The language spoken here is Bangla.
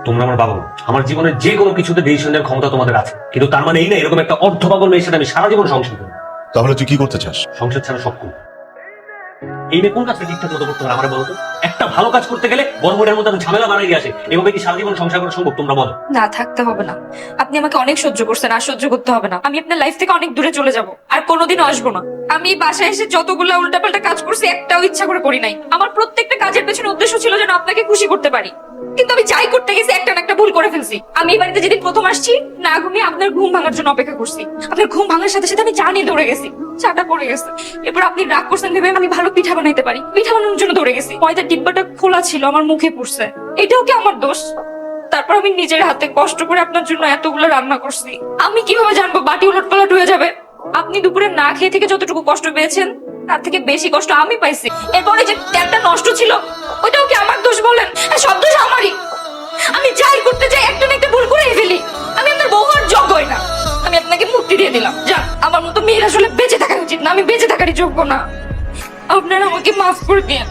তোমরা আমার বাবা মা, আমার জীবনের যে কোনো কিছুতে ডিসিশন নেওয়ার ক্ষমতা তোমাদের আছে, কিন্তু তার মানে এই না এরকম একটা অর্ধপাগল মেয়ের সাথে আমি সারা জীবন সংসার করবো। তাহলে তুই কি করতে চাস? সংসার ছাড়া সব করবো। এই মেয়ে কোন কাজটা ঠিকঠাক মতো করতে পারে আমার বলতো? একটা ভালো কাজ করতে গেলে বড় বোনের মতো ঝামেলা বানাই আসে, এভাবে কি সারা জীবন সংসার করা সম্ভব? তোমরা বলো। না, থাকতে হবে না। আপনি আমাকে অনেক সহ্য করছেন, আর সহ্য করতে হবে না। আমি আপনার লাইফ থেকে অনেক দূরে চলে যাব, আর কোনোদিনও আসবো না। আমি বাসায় এসে যতগুলো উল্টাপাল্টা কাজ করছি একটাও ইচ্ছা করে করি নাই। আমার প্রত্যেকটা কাজের পেছনে উদ্দেশ্য ছিল যেন আপনাকে খুশি করতে পারি, কিন্তু আমি যাই করতে গেছি একটা না একটা ভুল করে ফেলছি। আমি এই বাড়িতে যেদিন প্রথম আসছি না ঘুমিয়ে আপনার ঘুম ভাঙার জন্য অপেক্ষা করছি। আপনার ঘুম ভাঙার সাথে সাথে আমি চা নিয়ে দৌড়ে গেছি, চাটা পড়ে গেছে। এরপর আপনি রাগ করছেন ভেবে আমি ভালো পিঠা বানাইতে পারি, পিঠা বানানোর জন্য দৌড়ে গেছি। ময়দার ডিব্বাটা খোলা ছিল, আমার মুখে পড়ছে, এটাও কি আমার দোষ? তারপর আমি নিজের হাতে কষ্ট করে আপনার জন্য এতগুলো রান্না করছি। আমি কিভাবে জানবো বাটি উলটপালট হয়ে যাবে? আপনি দুপুরে না খেয়ে থেকে যতটুকু কষ্ট পেয়েছেন তার থেকে বেশি কষ্ট আমি পাইছি। এরপরে যে তেলটা নষ্ট ছিল ওইটাও কি আমার দোষ বলেন? হ্যাঁ, সব দোষ আমারই। আমি যাই করতে যাই একটা না একটা ভুল করেই ফেলি। আমি আপনার বউ আর যোগ্যই না। আমি আপনাকে মুক্তি দিয়ে দিলাম, যা। আমার মতো মেয়ের আসলে বেঁচে থাকা উচিত না, আমি বেঁচে থাকারই যোগ্য না। আপনারা আমাকে মাফ করে দিন।